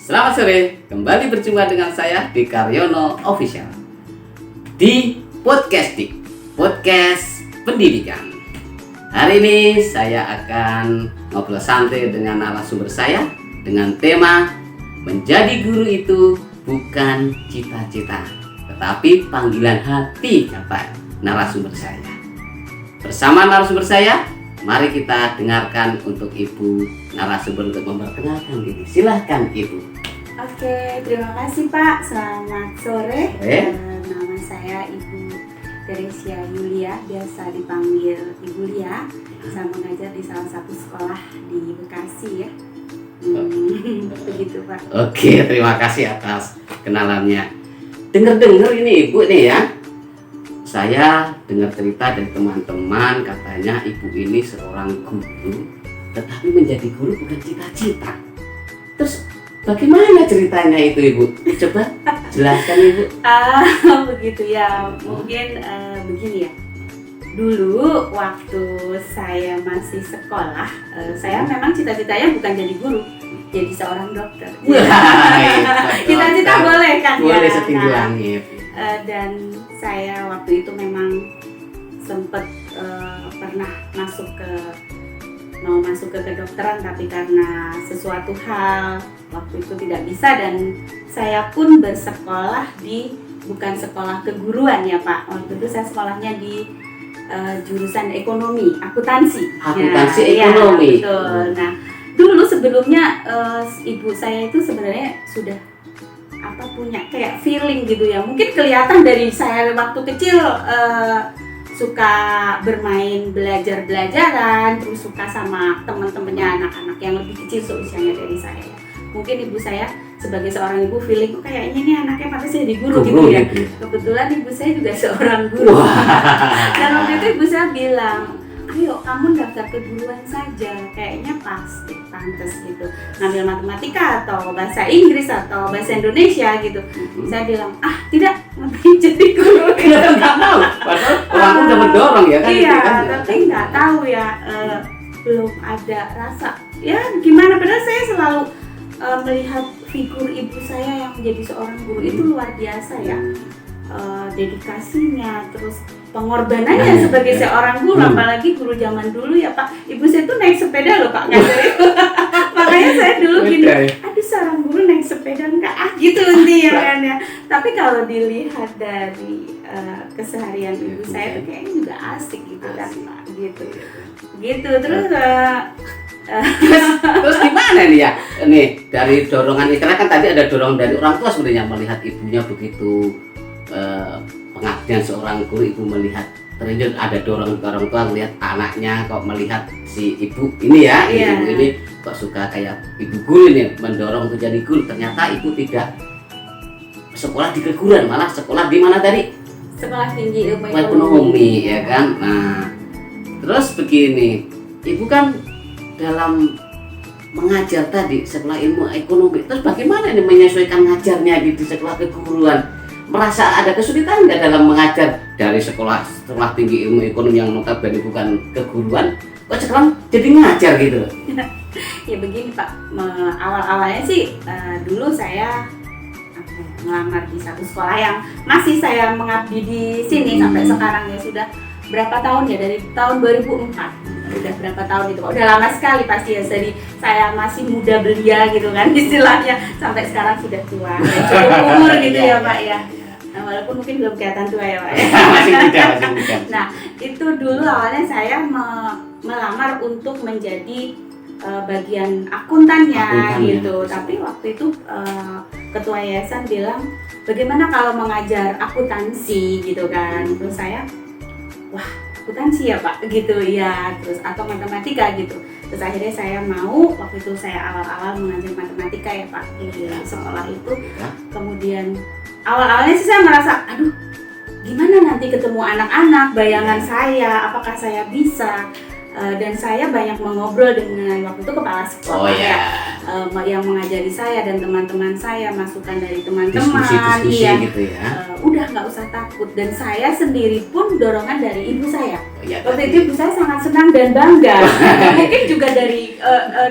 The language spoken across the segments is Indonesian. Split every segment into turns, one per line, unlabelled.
Selamat sore, kembali berjumpa dengan saya di Karyono Official di Podcast Pendidikan. Hari ini saya akan ngobrol santai dengan narasumber saya dengan tema menjadi guru itu bukan cita-cita, tetapi panggilan hati, kata narasumber saya. Bersama narasumber saya, mari kita dengarkan untuk Ibu narasumber untuk memperkenalkan diri. Silahkan Ibu.
Oke, terima kasih Pak. Selamat sore. Nama saya Ibu Teresia Yulia, biasa dipanggil Ibu Lia. Saya mengajar di salah satu sekolah di Bekasi ya. Begitu Pak.
Oke, terima kasih atas kenalannya. Dengar ini Ibu nih ya. Saya dengar cerita dari teman-teman, katanya Ibu ini seorang guru, tetapi menjadi guru bukan cita-cita. Terus bagaimana ceritanya itu Ibu? Coba jelaskan Ibu.
Begitu ya. Mungkin begini ya. Dulu waktu saya masih sekolah, saya memang cita-citanya bukan jadi guru, jadi seorang dokter. Cita-cita boleh kan?
Boleh
ya?
setinggi langit.
Dan saya waktu itu memang sempat pernah mau masuk ke kedokteran, tapi karena sesuatu hal waktu itu tidak bisa, dan saya pun bersekolah di bukan sekolah keguruan ya Pak. Waktu itu saya sekolahnya di jurusan ekonomi, akuntansi.
Ekonomi.
Ya, betul. Nah, dulu sebelumnya ibu saya itu sebenarnya sudah punya kayak feeling gitu ya. Mungkin kelihatan dari saya waktu kecil suka bermain belajaran, terus suka sama teman-temannya anak-anak yang lebih kecil seusianya dari saya ya. Mungkin ibu saya sebagai seorang ibu feeling kayaknya nih anaknya pantas jadi guru gitu ya. Kebetulan ibu saya juga seorang guru. Dan waktu itu ibu saya bilang, ayo kamu daftar keguruan saja, kayaknya pasti pantas gitu, ngambil matematika atau bahasa Inggris atau bahasa Indonesia gitu. Saya bilang, tidak, ngapain jadi guru gitu.
Nggak tahu, padahal orang udah mendorong ya kan.
Iya, tapi nggak tahu ya, belum ada rasa ya gimana, padahal saya selalu melihat figur ibu saya yang menjadi seorang guru itu luar biasa ya. Dedikasinya, terus pengorbanannya sebagai seorang guru, apalagi guru zaman dulu ya Pak. Ibu saya tuh naik sepeda loh Pak ngajar itu. Makanya saya dulu gini, aduh seorang guru naik sepeda enggak gitu intinya kan ya. Tapi kalau dilihat dari keseharian ibu saya tuh kayaknya juga asik gitu kan Pak, gitu. Terus
terus gimana nih ya? Nih dari dorongan, istilahnya kan tadi ada dorongan dari orang tua sebenarnya, melihat ibunya begitu pengabdian seorang guru, ibu melihat terjun ada dorongan ke orang tua melihat anaknya, kok melihat si ibu ini ya, ibu ini kok suka kayak ibu guru ini, mendorong untuk jadi guru. Ternyata ibu tidak sekolah di keguruan, malah sekolah di mana tadi?
Sekolah tinggi ilmu
ekonomi ya kan. Nah, terus begini, ibu kan dalam mengajar tadi sekolah ilmu ekonomi, terus bagaimana ini menyesuaikan ngajarnya di sekolah keguruan? Merasa ada kesulitan nggak dalam mengajar dari sekolah tinggi ilmu ekonomi yang notabene bukan keguruan, kok sekarang jadi ngajar gitu?
Ya begini Pak, awal-awalnya sih dulu saya melamar di satu sekolah yang masih saya mengabdi di sini sampai sekarang ya, sudah berapa tahun ya, dari tahun 2004. Udah berapa tahun itu, udah lama sekali pasti ya, jadi saya masih muda belia gitu kan istilahnya, sampai sekarang sudah tua, cukup umur gitu ya Pak ya. Nah, walaupun mungkin belum kelihatan tua ya Pak ya.
masih muda.
Nah itu dulu awalnya saya melamar untuk menjadi bagian akuntannya gitu. Tapi waktu itu ketua yayasan bilang, bagaimana kalau mengajar akuntansi gitu kan. Terus saya, wah akuntansi ya Pak gitu ya, terus atau matematika gitu. Terus akhirnya saya mau, waktu itu saya awal-awal mengajar matematika ya Pak di sekolah itu. Kemudian awal-awalnya sih saya merasa, aduh gimana nanti ketemu anak-anak, bayangan saya, apakah saya bisa. Dan saya banyak mengobrol dengan waktu itu kepala sekolah ya. yang mengajari saya dan teman-teman saya, masukan dari teman-teman,
Diskusi-diskusi
iya,
gitu ya.
udah nggak usah takut. Dan saya sendiri pun dorongan dari ibu saya.
Ya,
Waktu itu ibu saya sangat senang dan bangga. Mungkin juga dari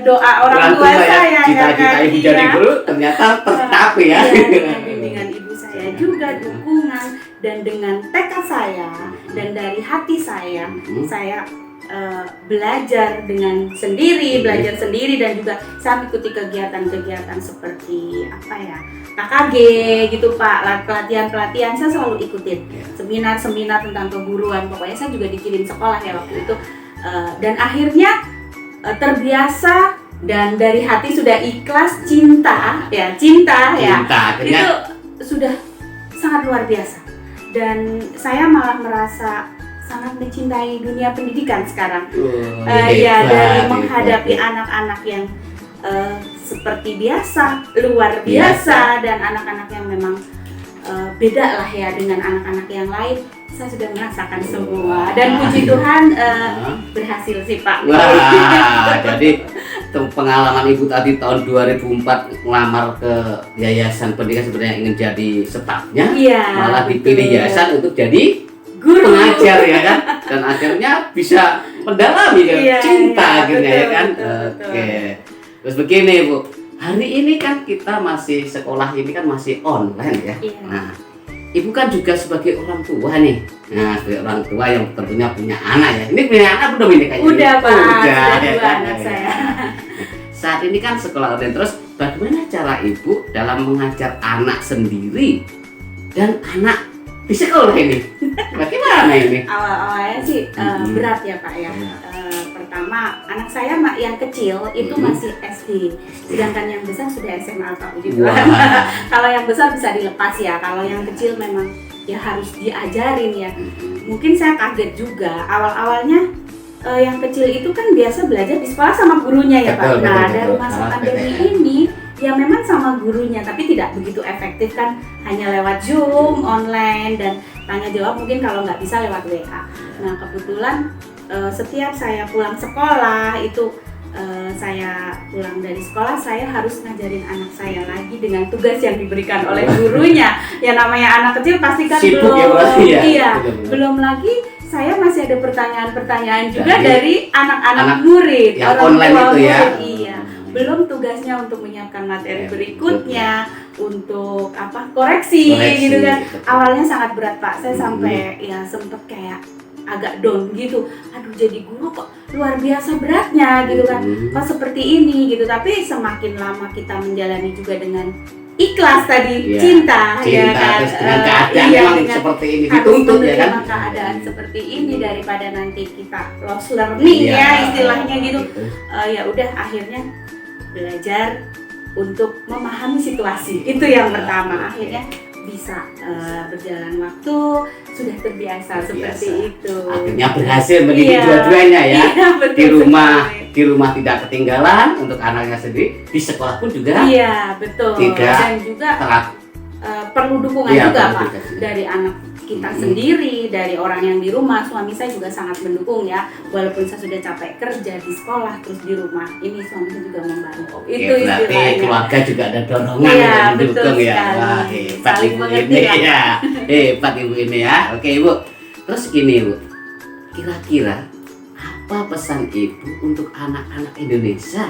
doa orang tua
ya,
saya,
cita-cita ibu
Iya.
jadi guru ternyata tercapai ya.
Iya, dengan bimbingan ibu saya juga, dukungan, dan dengan tekad saya dan dari hati saya, saya belajar dengan sendiri, belajar sendiri, dan juga saya mengikuti kegiatan-kegiatan seperti apa ya, KKG gitu Pak, pelatihan-pelatihan saya selalu ikutin, seminar-seminar tentang keguruan, pokoknya saya juga dikirim sekolah ya waktu itu, dan akhirnya terbiasa dan dari hati sudah ikhlas, cinta ya,
Cinta,
itu sudah sangat luar biasa, dan saya malah merasa sangat mencintai dunia pendidikan sekarang. Ya, dari menghadapi anak-anak yang seperti biasa, luar biasa, dan anak-anak yang memang beda lah ya dengan anak-anak yang lain. Saya sudah merasakan semua, dan puji Tuhan berhasil sih Pak.
Wah, jadi pengalaman ibu tadi tahun 2004 melamar ke yayasan pendidikan sebenarnya ingin jadi stafnya, malah dipilih yayasan untuk jadi guru, pengajar ya kan, dan akhirnya bisa mendalami cinta akhirnya ya kan. Oke. Terus begini Bu, hari ini kan kita masih sekolah ini kan masih online ya. Nah, Ibu kan juga sebagai orang tua nih. Nah, sebagai orang tua yang tentunya punya anak ya. Ini punya anak belum ini kayaknya?
Udah Pak, sudah
ya,
2 anak saya.
Saat ini kan sekolah online, terus bagaimana cara Ibu dalam mengajar anak sendiri dan anak di sekolah ini? Bagaimana ini?
Awal-awalnya sih berat ya Pak ya. Pertama, anak saya yang kecil itu masih SD, sedangkan yang besar sudah SMA Pak. Kalau yang besar bisa dilepas ya, kalau yang kecil memang ya harus diajarin ya. Mungkin saya kaget juga awal-awalnya. Yang kecil itu kan biasa belajar di sekolah sama gurunya ya Pak. Nah, dari masa pandemi ini ya memang sama gurunya, tapi tidak begitu efektif kan, hanya lewat Zoom, online, dan tanya jawab mungkin kalau nggak bisa lewat WA. Nah, kebetulan setiap saya pulang sekolah itu saya pulang dari sekolah, saya harus ngajarin anak saya lagi dengan tugas yang diberikan oleh gurunya. Ya namanya anak kecil pasti kan
sibuk
belum lagi saya masih ada pertanyaan-pertanyaan juga dari anak-anak murid,
yang
orang
online
tua
itu
murid,
ya.
iya. Belum tugasnya untuk menyiapkan materi berikutnya, untuk koreksi gitu kan. Awalnya sangat berat Pak, saya sampai ya sempet kayak agak down gitu. Aduh, jadi guru kok luar biasa beratnya gitu kan. Kok seperti ini gitu. Tapi semakin lama kita menjalani juga dengan ikhlas tadi, cinta ya kan,
terus dengan keadaan memang seperti ini dituntut ya kan,
keadaan seperti ini daripada nanti kita lost learning ya istilahnya gitu. Ya udah, akhirnya belajar untuk memahami situasi, itu yang pertama. Akhirnya bisa berjalan waktu, sudah terbiasa seperti itu.
Akhirnya berhasil mendidik dua-duanya ya. Di rumah tidak ketinggalan untuk anaknya sendiri, di sekolah pun juga.
Iya, betul. Dan juga perlu dukungan juga Pak dari anak kita sendiri, dari orang yang di rumah. Suami saya juga sangat mendukung ya, walaupun saya sudah capek kerja di sekolah terus di rumah, ini suami saya juga membantu. Itu
berarti keluarga juga ada dorongan
yang
mendukung ya. Wah, hebat ibu ini ya. Hebat ibu ini ya. Oke Ibu, terus gini Bu, kira-kira apa pesan Ibu untuk anak-anak Indonesia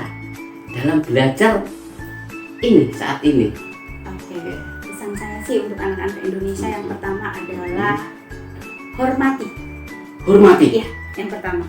dalam belajar ini saat ini?
Oke, pesan saya sih untuk anak-anak Indonesia yang pertama adalah hormati.
Hormati?
Iya, yang pertama.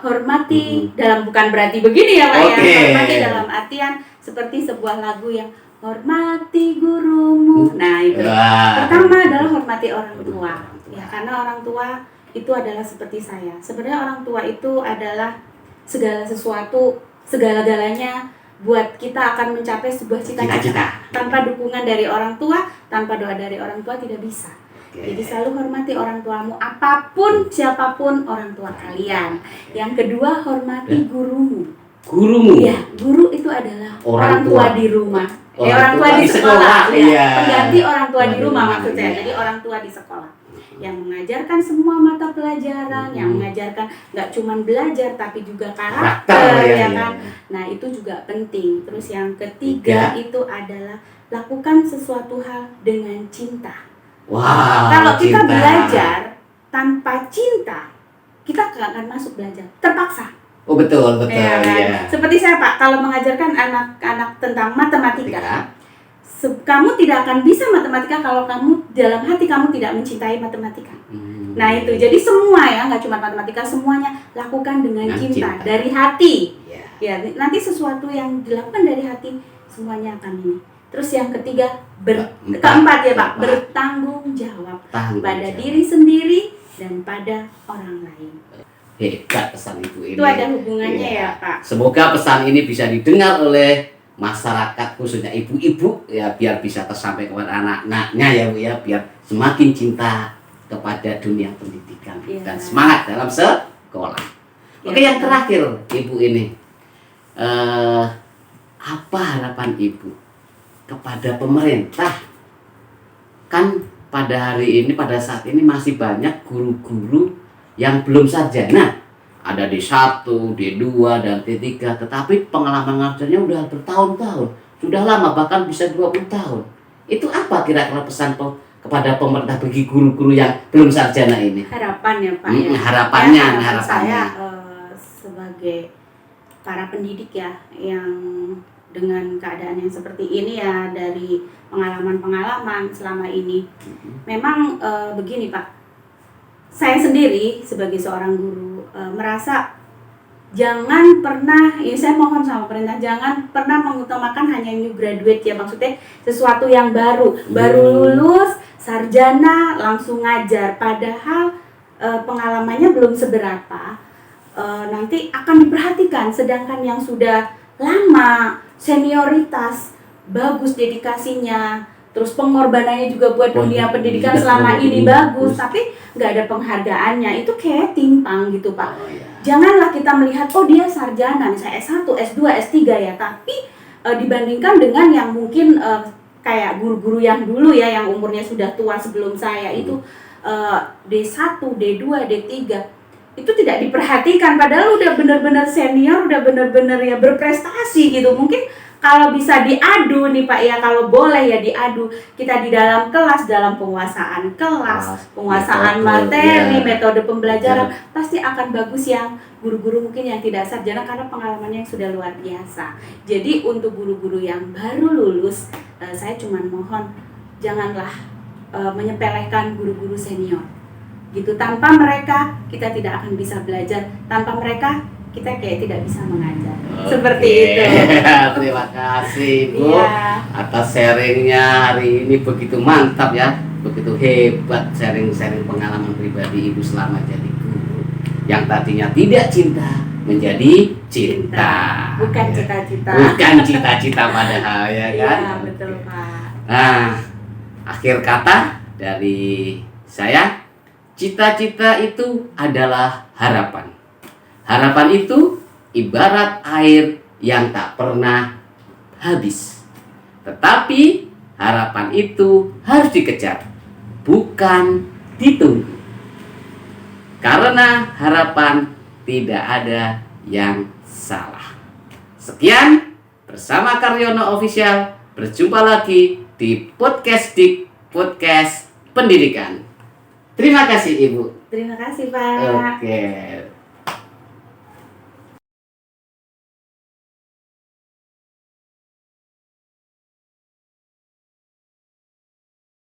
Hormati
dalam bukan berarti begini ya Pak ya. Hormati dalam artian seperti sebuah lagu yang hormati gurumu. Nah itu. Pertama adalah hormati orang tua. Ya, karena orang tua itu adalah seperti saya. Sebenarnya orang tua itu adalah segala sesuatu, segala-galanya buat kita akan mencapai sebuah cita-cita. Tanpa dukungan dari orang tua, tanpa doa dari orang tua tidak bisa. Jadi selalu hormati orang tuamu, apapun, siapapun orang tua kalian. Yang kedua, hormati gurumu.
Gurumu?
Iya, guru itu adalah orang tua di rumah.
Orang
tua di sekolah.
Iya.
Pengganti orang tua di rumah maksud saya. Jadi orang tua di sekolah. yang mengajarkan semua mata pelajaran, yang mengajarkan nggak cuma belajar tapi juga karakter, ya kan. Nah itu juga penting. Terus yang ketiga itu adalah lakukan sesuatu hal dengan cinta.
Wah,
kalau kita
cinta.
belajar tanpa cinta, kita nggak akan masuk belajar, terpaksa.
Oh betul,
Ya, kan?
ya.
Seperti saya Pak, kalau mengajarkan anak-anak tentang matematika, kamu tidak akan bisa matematika kalau kamu dalam hati kamu tidak mencintai matematika. Nah itu, jadi semua ya, nggak cuma matematika, semuanya lakukan dengan cinta, dari hati. Ya, nanti sesuatu yang dilakukan dari hati, semuanya akan ini. Terus yang ketiga, keempat ya Pak, bertanggung jawab pada diri sendiri dan pada orang lain.
Hebat pesan Ibu ini.
Itu ada hubungannya ya Pak.
Semoga pesan ini bisa didengar oleh masyarakat, khususnya ibu-ibu ya, biar bisa tersampaikan kepada anak-anaknya ya Bu ya, biar semakin cinta kepada dunia pendidikan dan semangat dalam sekolah. Oke, yang terakhir Ibu ini, apa harapan Ibu kepada pemerintah? Kan pada hari ini, pada saat ini masih banyak guru-guru yang belum sarjana, ada D1, D2, dan D3, tetapi pengalaman ngajarnya udah bertahun-tahun, sudah lama, bahkan bisa 20 tahun. Itu apa kira-kira pesan kepada pemerintah bagi guru-guru yang belum sarjana ini?
Harapan ya Pak ya.
Harapannya.
Saya sebagai para pendidik ya, yang dengan keadaan yang seperti ini ya, dari pengalaman-pengalaman selama ini, memang begini Pak. Saya sendiri sebagai seorang guru merasa jangan pernah, ya saya mohon sama pemerintah, jangan pernah mengutamakan hanya new graduate ya, maksudnya sesuatu yang baru lulus, sarjana, langsung ngajar, padahal pengalamannya belum seberapa, nanti akan diperhatikan, sedangkan yang sudah lama, senioritas, bagus dedikasinya, terus pengorbanannya juga buat dunia pendidikan selama ini bagus, tapi nggak ada penghargaannya, itu kayak timpang gitu Pak. Janganlah kita melihat, oh dia sarjana, misalnya S1, S2, S3 ya, tapi dibandingkan dengan yang mungkin kayak guru-guru yang dulu ya, yang umurnya sudah tua sebelum saya, itu D1, D2, D3, itu tidak diperhatikan, padahal udah bener-bener senior, udah bener-bener ya berprestasi gitu. Mungkin kalau bisa diadu nih Pak ya, kalau boleh ya diadu, kita di dalam kelas, dalam penguasaan kelas, penguasaan materi, metode pembelajaran, pasti akan bagus yang guru-guru mungkin yang tidak sarjana, karena pengalamannya yang sudah luar biasa. Jadi untuk guru-guru yang baru lulus, saya cuma mohon janganlah menyepelekan guru-guru senior gitu. Tanpa mereka kita tidak akan bisa belajar, tanpa mereka kita kayak tidak bisa mengajar. Seperti itu.
Terima kasih Bu atas sharingnya hari ini, begitu mantap ya, begitu hebat sharing-sharing pengalaman pribadi Ibu selama jadi guru, yang tadinya tidak cinta menjadi cinta.
Bukan cita-cita.
Bukan cita-cita padahal ya kan.
Iya betul Pak.
Nah, akhir kata dari saya, cita-cita itu adalah harapan. Harapan itu ibarat air yang tak pernah habis. Tetapi harapan itu harus dikejar, bukan ditunggu. Karena harapan tidak ada yang salah. Sekian, bersama Karyono Official, berjumpa lagi di Podcast Dik, Podcast Pendidikan. Terima kasih Ibu.
Terima kasih Pak.
Oke.